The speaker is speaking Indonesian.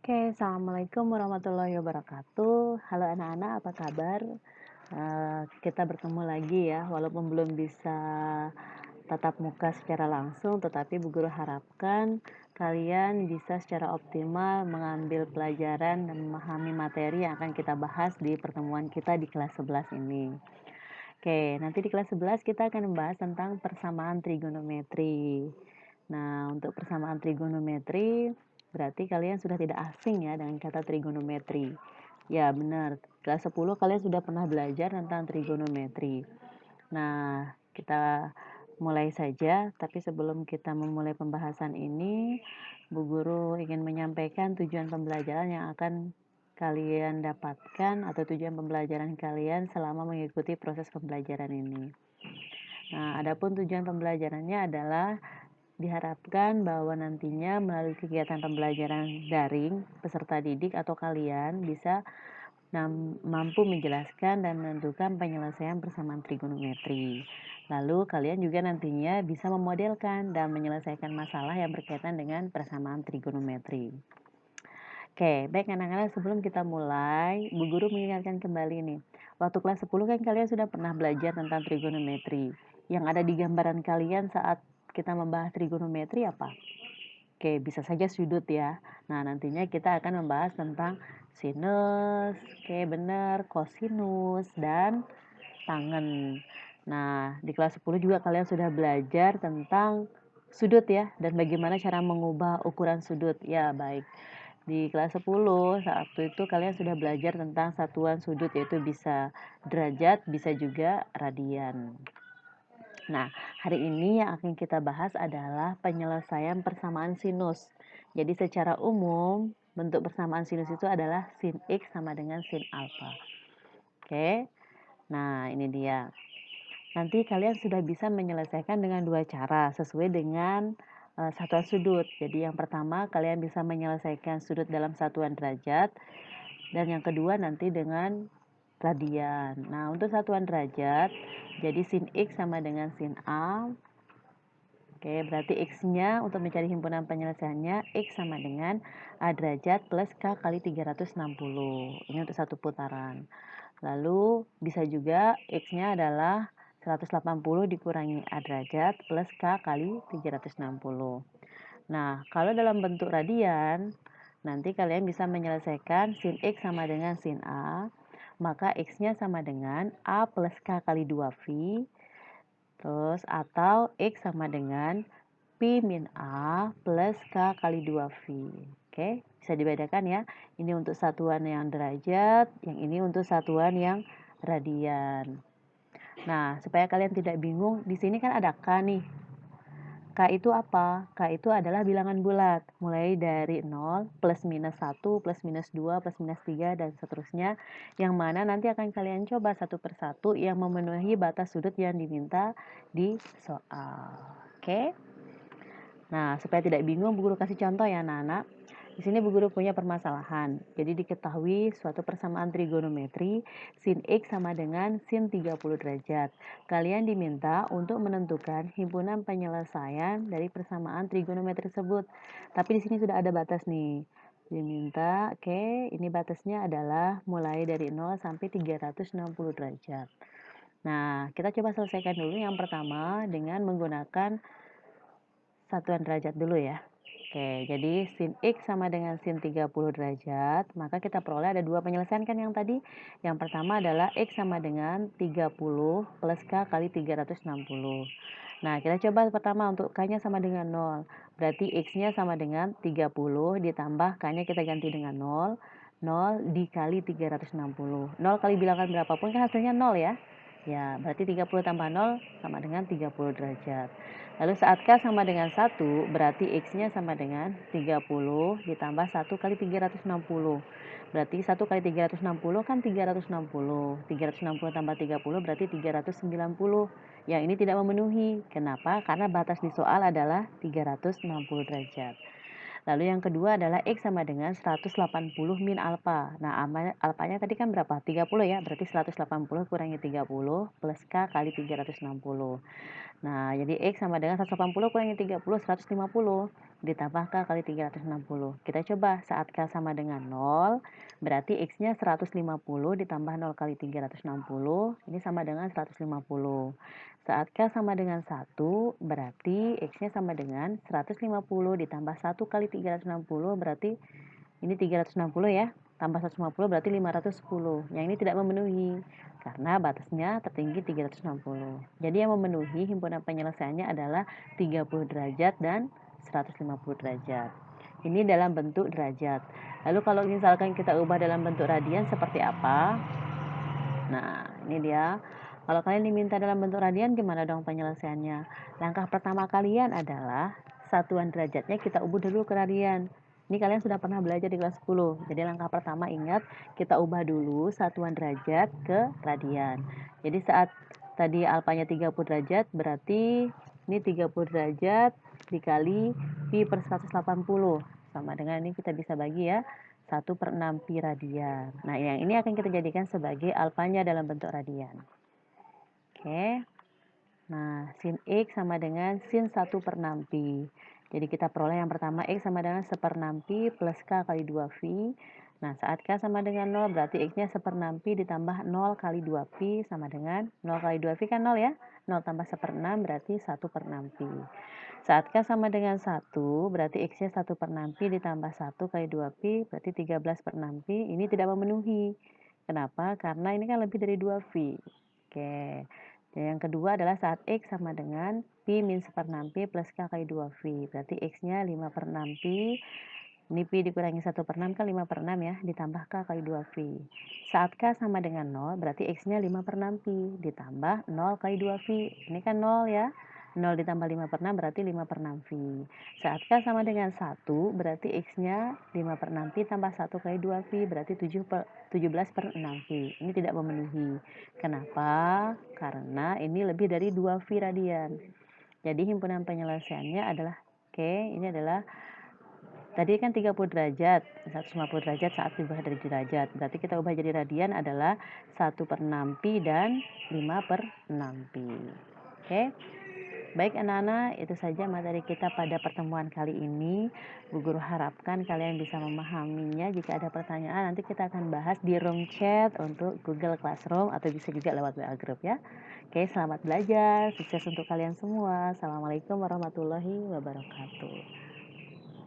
Oke, assalamualaikum warahmatullahi wabarakatuh. Halo anak-anak, apa kabar? Kita bertemu lagi ya, walaupun belum bisa tatap muka secara langsung, tetapi Bu Guru harapkan kalian bisa secara optimal mengambil pelajaran dan memahami materi yang akan kita bahas di pertemuan kita di kelas 11 ini. Oke, nanti di kelas 11 kita akan membahas tentang persamaan trigonometri. Nah, untuk persamaan trigonometri, berarti kalian sudah tidak asing ya dengan kata trigonometri. Ya, benar. Kelas 10 kalian sudah pernah belajar tentang trigonometri. Nah, kita mulai saja, tapi sebelum kita memulai pembahasan ini, Bu Guru ingin menyampaikan tujuan pembelajaran yang akan kalian dapatkan atau tujuan pembelajaran kalian selama mengikuti proses pembelajaran ini. Nah, adapun tujuan pembelajarannya adalah diharapkan bahwa nantinya melalui kegiatan pembelajaran daring, peserta didik atau kalian bisa mampu menjelaskan dan menentukan penyelesaian persamaan trigonometri. Lalu kalian juga nantinya bisa memodelkan dan menyelesaikan masalah yang berkaitan dengan persamaan trigonometri. Oke, baik anak-anak, sebelum kita mulai, Bu Guru mengingatkan kembali nih. Waktu kelas 10 kan kalian sudah pernah belajar tentang trigonometri. Yang ada di gambaran kalian saat kita membahas trigonometri apa? Oke, bisa saja sudut ya. Nah, nantinya kita akan membahas tentang sinus, oke benar, kosinus, dan tangen. Nah, di kelas 10 juga kalian sudah belajar tentang sudut ya, dan bagaimana cara mengubah ukuran sudut. Ya, baik. Di kelas 10, saat itu kalian sudah belajar tentang satuan sudut, yaitu bisa derajat, bisa juga radian. Nah, hari ini yang akan kita bahas adalah penyelesaian persamaan sinus. Jadi secara umum, bentuk persamaan sinus itu adalah sin X sama dengan sin alfa. Oke, nah ini dia. Nanti kalian sudah bisa menyelesaikan dengan dua cara sesuai dengan satuan sudut. Jadi yang pertama kalian bisa menyelesaikan sudut dalam satuan derajat, dan yang kedua nanti dengan radian. Nah, untuk satuan derajat, jadi sin X sama dengan sin A. Oke, berarti X-nya untuk mencari himpunan penyelesaiannya, X sama dengan A derajat plus K kali 360. Ini untuk satu putaran. Lalu bisa juga X-nya adalah 180 dikurangi A derajat plus K kali 360. Nah, kalau dalam bentuk radian, nanti kalian bisa menyelesaikan sin X sama dengan sin A, maka X-nya sama dengan A plus K kali 2V, terus atau X sama dengan Pi min A plus K kali 2V. Oke, bisa dibedakan ya. Ini untuk satuan yang derajat, yang ini untuk satuan yang radian. Nah, supaya kalian tidak bingung, di sini kan ada K nih. K itu apa? K itu adalah bilangan bulat, mulai dari 0, plus minus 1, plus minus 2, plus minus 3, dan seterusnya, yang mana nanti akan kalian coba satu persatu yang memenuhi batas sudut yang diminta di soal. Oke? Nah, supaya tidak bingung, Bu Guru kasih contoh ya anak-anak. Di sini Bu Guru punya permasalahan. Jadi diketahui suatu persamaan trigonometri sin X sama dengan sin 30 derajat. Kalian diminta untuk menentukan himpunan penyelesaian dari persamaan trigonometri tersebut. Tapi di sini sudah ada batas nih. Diminta, oke, ini batasnya adalah mulai dari 0 sampai 360 derajat. Nah, kita coba selesaikan dulu yang pertama dengan menggunakan satuan derajat dulu ya. Oke, jadi sin X sama dengan sin 30 derajat, maka kita peroleh ada dua penyelesaian kan yang tadi. Yang pertama adalah X sama dengan 30 plus K kali 360. Nah, kita coba pertama untuk K-nya sama dengan 0. Berarti X-nya sama dengan 30 ditambah K-nya kita ganti dengan 0. 0 dikali 360. 0 kali bilangan berapapun kan hasilnya 0 ya. Ya, berarti 30 tambah 0 sama dengan 30 derajat. Lalu saat K sama dengan 1, berarti X-nya sama dengan 30 ditambah 1 kali 360. Berarti 1 kali 360 kan 360. 360 tambah 30 berarti 390. Yang ini tidak memenuhi. Kenapa? Karena batas di soal adalah 360 derajat. Lalu yang kedua adalah X sama dengan 180 min alfa. Nah, alfanya tadi kan berapa? 30 ya, berarti 180 kurangi 30 plus K kali 360. Nah, jadi X sama dengan 180 kurangi 30, 150. Ditambah K kali 360. Kita coba saat K sama dengan 0, berarti X-nya 150 ditambah 0 kali 360, ini sama dengan 150. Saat K sama dengan 1, berarti X-nya sama dengan 150 ditambah 1 kali 360, berarti ini 360 ya, tambah 150 berarti 510. Yang ini tidak memenuhi karena batasnya tertinggi 360. Jadi yang memenuhi himpunan penyelesaiannya adalah 30 derajat dan 150 derajat. Ini dalam bentuk derajat. Lalu kalau misalkan kita ubah dalam bentuk radian seperti apa? Nah, ini dia. Kalau kalian diminta dalam bentuk radian, gimana dong penyelesaiannya? Langkah pertama kalian adalah satuan derajatnya kita ubah dulu ke radian. Ini kalian sudah pernah belajar di kelas 10. Jadi langkah pertama ingat, kita ubah dulu satuan derajat ke radian. Jadi saat tadi alfanya 30 derajat, berarti ini 30 derajat dikali pi per 180. Sama dengan ini kita bisa bagi ya. 1/6 pi radian. Nah, yang ini akan kita jadikan sebagai alfanya dalam bentuk radian. Oke. Nah, sin X sama dengan sin 1/6 pi. Jadi kita peroleh yang pertama X sama dengan 1/6 pi plus K kali 2 pi. Nah, saat K sama dengan 0 berarti X-nya 1/6 pi ditambah 0 kali 2 pi sama dengan 0 kali 2 pi kan 0 ya. 0 tambah 1/6 berarti 1/6 pi. Saat K sama dengan 1, berarti X-nya 1/6 pi ditambah 1 kali 2 pi, berarti 13/6 pi. Ini tidak memenuhi. Kenapa? Karena ini kan lebih dari 2 pi. Oke. Dan yang kedua adalah saat X sama dengan pi min 1/6 pi plus K kali 2 pi. Berarti X-nya 5/6 pi. Ini pi dikurangi 1/6 kan 5/6 ya, ditambah K kali 2 pi. Saat K sama dengan 0, berarti X-nya 5/6 pi, ditambah 0 kali 2 pi. Ini kan 0 ya. 0 ditambah 5/6 berarti 5/6 pi. Saat K sama dengan 1, berarti X-nya 5/6 pi tambah 1 kali 2 pi, berarti 17/6 pi. Ini tidak memenuhi. Kenapa? Karena ini lebih dari 2 pi radian. Jadi himpunan penyelesaiannya adalah, ini adalah tadi kan 30 derajat, 150 derajat saat diubah dari derajat. Berarti kita ubah jadi radian adalah 1/6 pi dan 5/6 pi. Oke. Baik anak-anak, itu saja materi kita pada pertemuan kali ini. Bu Guru harapkan kalian bisa memahaminya. Jika ada pertanyaan, nanti kita akan bahas di room chat untuk Google Classroom atau bisa juga lewat WA Group ya. Oke, selamat belajar. Sukses untuk kalian semua. Assalamualaikum warahmatullahi wabarakatuh.